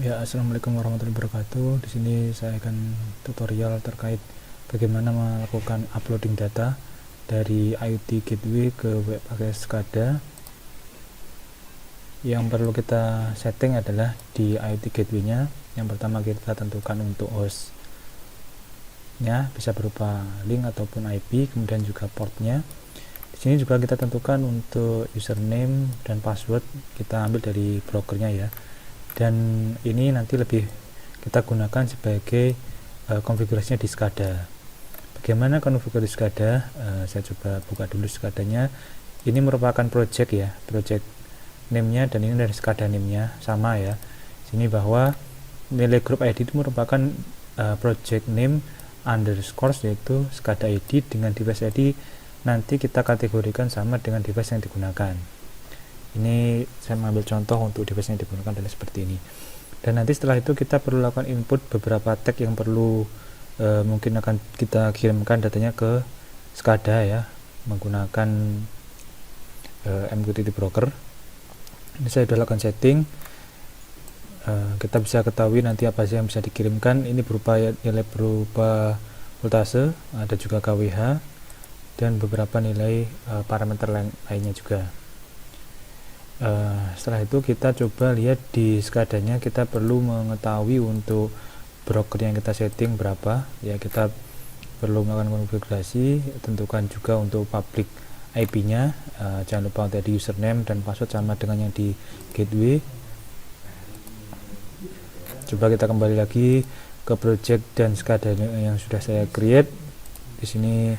Ya, assalamualaikum warahmatullahi wabarakatuh. Di sini saya akan tutorial terkait bagaimana melakukan uploading data dari IoT Gateway ke web pakai SCADA. Yang perlu kita setting adalah di IoT Gateway-nya. Yang pertama kita tentukan untuk hostnya, bisa berupa link ataupun IP, kemudian juga portnya. Di sini juga kita tentukan untuk username dan password, kita ambil dari brokernya ya. Dan ini nanti lebih kita gunakan sebagai konfigurasinya di SCADA. Bagaimana konfigurasi SCADA? Saya coba buka dulu SCADA-nya. Ini merupakan project ya, project name-nya, dan ini dari SCADA name-nya sama ya. Sini bahwa nilai grup ID itu merupakan project name underscore, yaitu SCADA ID, dengan device ID nanti kita kategorikan sama dengan device yang digunakan. Ini saya mengambil contoh untuk device yang digunakan adalah seperti ini. Dan nanti setelah itu kita perlu lakukan input beberapa tag yang perlu mungkin akan kita kirimkan datanya ke SCADA ya, menggunakan MQTT broker. Ini saya sudah lakukan setting. Kita bisa ketahui nanti apa sih yang bisa dikirimkan. Ini berupa nilai berupa voltase, ada juga KWH, dan beberapa nilai parameter lainnya juga. Setelah itu kita coba lihat di SCADA-nya, kita perlu mengetahui untuk broker yang kita setting berapa ya. Kita perlu melakukan konfigurasi, tentukan juga untuk public IP-nya, jangan lupa untuk di username dan password sama dengan yang di gateway. Coba kita kembali lagi ke project dan SCADA yang sudah saya create. Di sini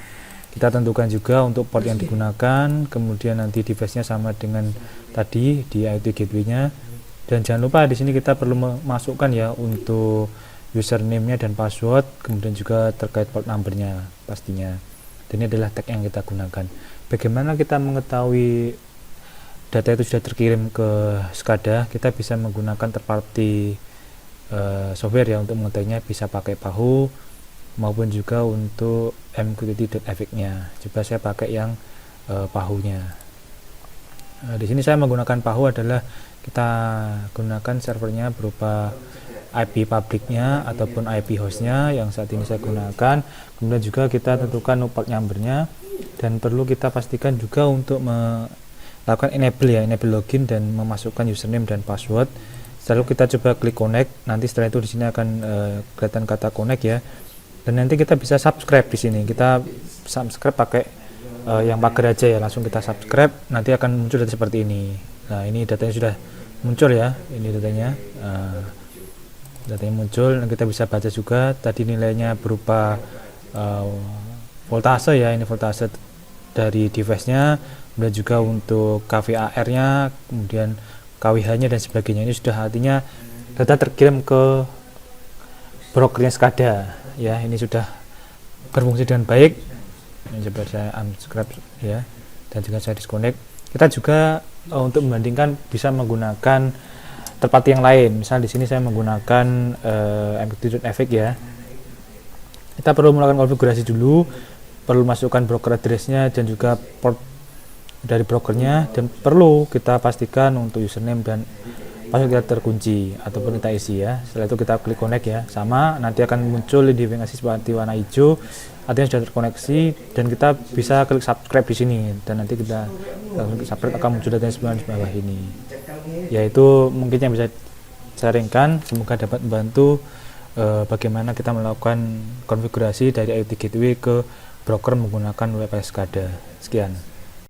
kita tentukan juga untuk port yang digunakan, kemudian nanti device-nya sama dengan tadi di IoT Gateway-nya. Dan jangan lupa di sini kita perlu memasukkan ya untuk username-nya dan password, kemudian juga terkait port number-nya pastinya. Dan ini adalah tag yang kita gunakan. Bagaimana kita mengetahui data itu sudah terkirim ke SCADA? Kita bisa menggunakan third party software ya untuk mengetahuinya, bisa pakai Pahu maupun juga untuk MQTT.Effic-nya. Coba saya pakai yang Pahunya. Di sini saya menggunakan Pahu adalah kita gunakan servernya berupa IP publiknya ataupun IP hostnya yang saat ini saya gunakan. Kemudian juga kita tentukan port number-nya, dan perlu kita pastikan juga untuk melakukan enable login dan memasukkan username dan password. Lalu kita coba klik connect. Nanti setelah itu di sini akan kelihatan kata connect ya. Dan nanti kita bisa subscribe di sini. Kita subscribe pakai yang pagar aja ya, langsung kita subscribe. Nanti akan muncul data seperti ini. Nah, ini datanya sudah muncul ya. Ini datanya. Datanya muncul, dan kita bisa baca juga. Tadi nilainya berupa voltase ya. Ini voltase dari device-nya. Kemudian juga untuk KVAR-nya, kemudian KWH-nya dan sebagainya. Ini sudah artinya data terkirim ke brokernya SCADA ya. Ini sudah berfungsi dengan baik. Ini coba saya unsubscribe ya, dan juga saya disconnect. Kita juga untuk membandingkan bisa menggunakan third party yang lain. Misal di sini saya menggunakan MQTT.Effic ya. Kita perlu melakukan konfigurasi dulu, perlu masukkan broker address-nya dan juga port dari brokernya, dan perlu kita pastikan untuk username dan password kita terkunci ataupun kita isi ya. Setelah itu kita klik connect ya, sama nanti akan muncul indikasi seperti warna hijau, artinya sudah terkoneksi, dan kita bisa klik subscribe di sini, dan nanti kita klik subscribe akan muncul datanya di bawah ini. Yaitu mungkin yang bisa saya ringkan, semoga dapat membantu bagaimana kita melakukan konfigurasi dari IoT Gateway ke broker menggunakan WebAS SCADA. Sekian.